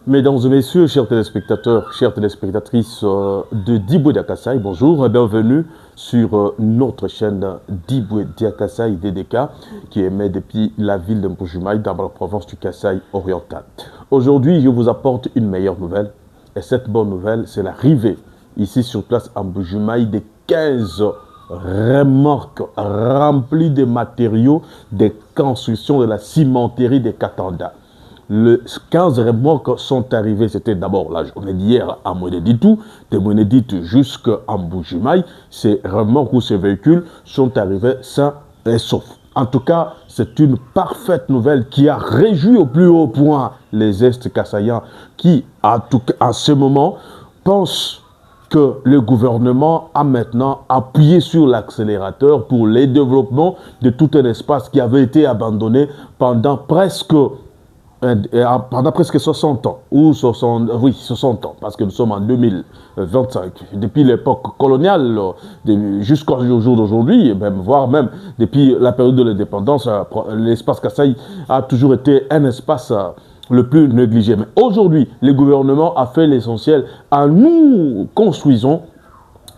Mesdames et messieurs, chers téléspectateurs, chères téléspectatrices de Diboué Diakassai, bonjour et bienvenue sur notre chaîne Diboué Diakassai DDK qui émet depuis la ville de Mbujimaï dans la province du Kassai oriental. Aujourd'hui, je vous apporte une meilleure nouvelle et cette bonne nouvelle, c'est l'arrivée ici sur place à Mbujimaï des 15 remorques remplies de matériaux des constructions de la cimenterie des Katanda. Les 15 remorques sont arrivées, c'était d'abord la journée d'hier à Mweneditu, de Mweneditu jusqu'à Mbujimaï. Ces remorques ou ces véhicules sont arrivés sains et saufs. En tout cas, c'est une parfaite nouvelle qui a réjoui au plus haut point les Est-Kassaïens qui, en tout cas, à ce moment, pensent que le gouvernement a maintenant appuyé sur l'accélérateur pour le développement de tout un espace qui avait été abandonné pendant presque 60 ans, ou 60 ans, parce que nous sommes en 2025. Depuis l'époque coloniale jusqu'au jour d'aujourd'hui, voire même depuis la période de l'indépendance, l'espace Kassai a toujours été un espace le plus négligé. Mais aujourd'hui, le gouvernement a fait l'essentiel. Nous construisons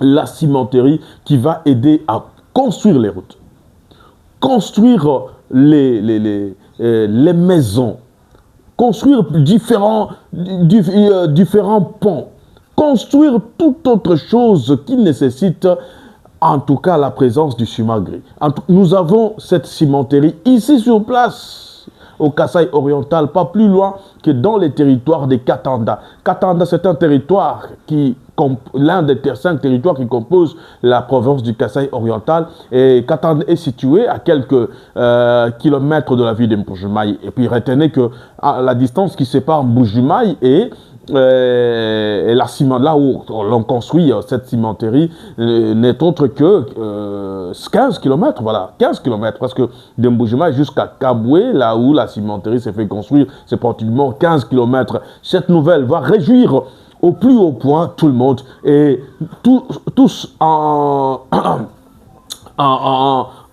la cimenterie qui va aider à construire les routes, construire les maisons, construire différents ponts, construire toute autre chose qui nécessite en tout cas la présence du ciment gris. Nous avons cette cimenterie ici sur place, au Kassai oriental, pas plus loin que dans les territoires des Katanda. Katanda, c'est un territoire l'un des 5 territoires qui composent la province du Kassai oriental. Et Katanda est situé à quelques kilomètres de la ville de Mbujimaï. Et puis retenez que la distance qui sépare Mbujimaï et la ciment, là où l'on construit cette cimenterie n'est autre que 15 km, voilà, 15 km, parce que de Mbujimaï jusqu'à Kaboué, là où la cimenterie s'est fait construire, c'est pratiquement 15 km. Cette nouvelle va réjouir au plus haut point tout le monde et tous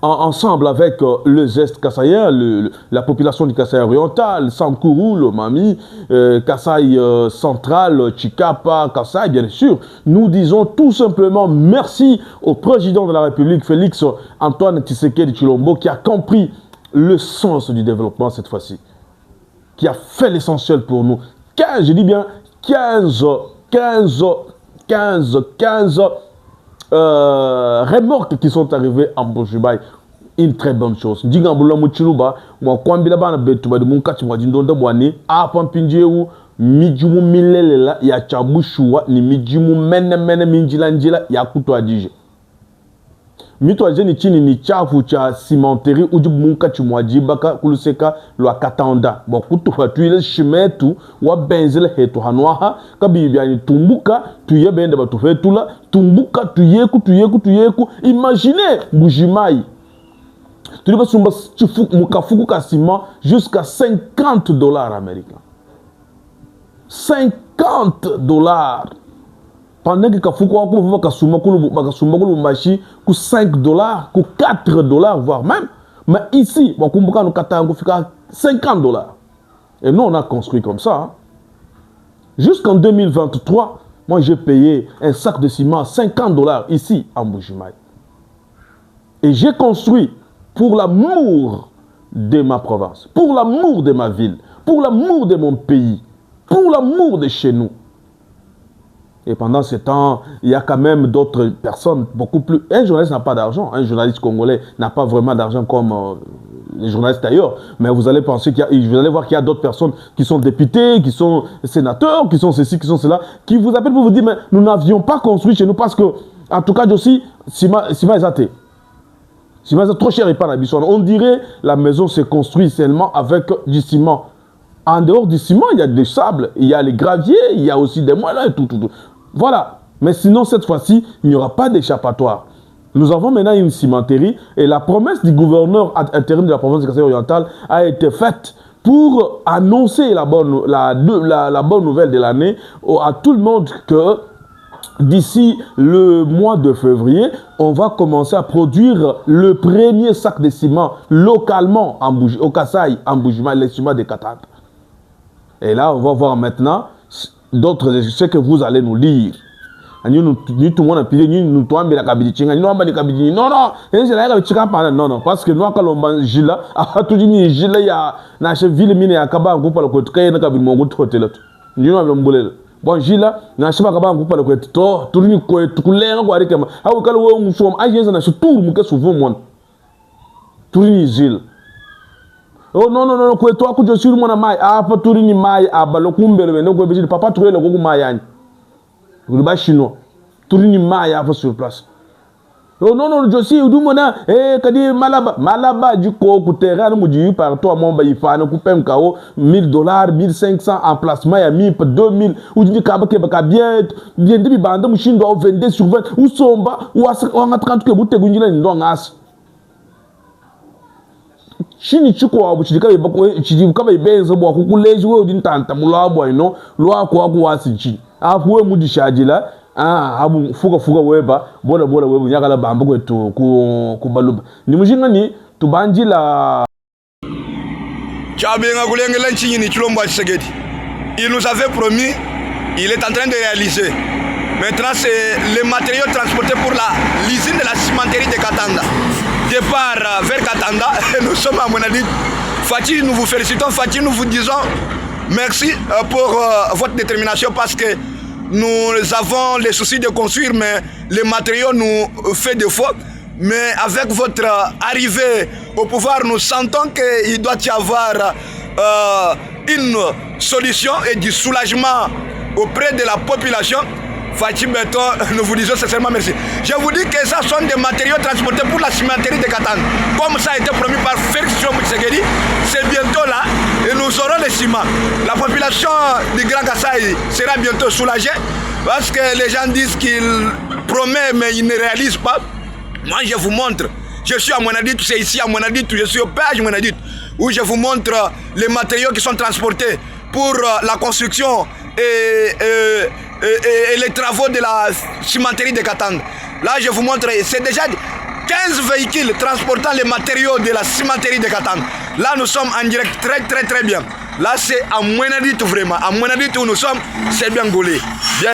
ensemble avec les Est-Kassaïens, la population du Kassai oriental, Sankourou, le Mami, Kassai central, Chikapa, Kassai, bien sûr. Nous disons tout simplement merci au président de la République, Félix Antoine Tshisekedi Tshilombo, qui a compris le sens du développement cette fois-ci, qui a fait l'essentiel pour nous. 15, je dis bien 15 remorques qui sont arrivées en Mbujimaï. Une très bonne chose. Ndingambula muchiluba mwa kwambila bana betu badi munkati mwa jindonda bwani apa mpinjewu mijumu milelela ya chabushuwa ni mijumu mene minjila ya kutwajije. Mitwaje ni chini ni chafu cha cimenterie uji munkati mwa jibaka kuluseka lwa Katanda. Bo kutufatwile shimetu wa benzele hetu hanwaha kabibya ni tumbuka tuye bende batufetula tumbuka tuyeku. Imaginez Mbujimaï. Tu vas sur Mukafuku Kassima jusqu'à $50 américains. $50. Pendant que Kafuku va Kasuma Machi coûte $5, coûte $4, voire même. Mais ici, nous avons $50. Et nous, on a construit comme ça. Hein. Jusqu'en 2023, moi j'ai payé un sac de ciment à $50 ici à Mbujimaï. Et j'ai construit pour l'amour de ma province, pour l'amour de ma ville, pour l'amour de mon pays, pour l'amour de chez nous. Et pendant ce temps, il y a quand même d'autres personnes beaucoup plus... Un journaliste n'a pas d'argent. Un journaliste congolais n'a pas vraiment d'argent comme les journalistes d'ailleurs. Mais vous allez penser vous allez voir qu'il y a d'autres personnes qui sont députés, qui sont sénateurs, qui sont ceci, qui sont cela, qui vous appellent pour vous dire, mais nous n'avions pas construit chez nous parce que, en tout cas, aussi, Sima est athée. C'est trop cher et pas la. On dirait la maison se construit seulement avec du ciment. En dehors du ciment, il y a des sables, il y a les graviers, il y a aussi des moellons et tout. Voilà. Mais sinon, cette fois-ci, il n'y aura pas d'échappatoire. Nous avons maintenant une cimenterie et la promesse du gouverneur intérim de la province du Kassai oriental a été faite pour annoncer la bonne nouvelle de l'année à tout le monde que d'ici le mois de février, on va commencer à produire le premier sac de ciment localement au Kassai, en Mbujimaï, les ciments de Katanda. Et là, on va voir maintenant d'autres ce que vous allez nous lire. Nous tout le monde a payé, nous tombons la cabine, nous avons des cabines. Non, non, non, parce que nous avons gila, à tout dit gila ya na chef ville mine ya kaba ngupa la kwetu kaya na cabine mongo hotel. Nous avons mbulele. Bon gila na chef kaba ngupa la kwetu to tourni kwetu kulenga kwa rikema. Au kala wo ngusoma ajenza na tour muke souvent mon. Tourni gila. Oh non non non kwetu akujo siru mwana mai apa tourni mai abalo kumbele bende ko biji papa tourele ko kuma yani. Le chinois, tout le monde est sur place. Oh non, non, je suis du mona, kadi malaba, du coup, terrain, nous dit par toi, mon baï, fan, coupé un KO, $1000, 1500 en placement, il y a 1000, 2000, ou du kabake, bien, de bande, machine doit vendre sur 20, ou somba, ou on a 30 que vous te gunjina, non, as. Chini chukwa buchidika chidika benzo bwa kukuleji we udintanta mulabwa ino lwa kwa kuwasi chi afuwe mudishajila abu fuga weba bola webu nyakala bamba kwetu kubaluba ni mujinga ni tubanjila Chabenga kulengela nchini ni Chilombo Tshisekedi. Il nous avait promis, il est en train de réaliser. Maintenant c'est les matériaux transportés pour l'usine de la cimenterie de Katanga. Départ vers Katanga, nous sommes à Monadit. Fatih, nous vous félicitons. Fatih, nous vous disons merci pour votre détermination parce que nous avons les soucis de construire, mais les matériaux nous fait défaut. Mais avec votre arrivée au pouvoir, nous sentons qu'il doit y avoir une solution et du soulagement auprès de la population. Fatih Beton, nous vous disons sincèrement merci. Je vous dis que ça sont des matériaux transportés pour la cimenterie de Katanga. Comme ça a été promis par Félix Tshisekedi, c'est bientôt là et nous aurons le ciment. La population du Grand Kasaï sera bientôt soulagée parce que les gens disent qu'ils promettent mais ils ne réalisent pas. Moi je vous montre, je suis à Monadit, c'est ici à Monadit, je suis au péage Monadit, où je vous montre les matériaux qui sont transportés pour la construction et les travaux de la cimenterie de Katanga. Là, je vous montre, c'est déjà 15 véhicules transportant les matériaux de la cimenterie de Katanga. Là, nous sommes en direct très bien. Là, c'est à Monadit vraiment. À Monadit où nous sommes, c'est bien gaulé.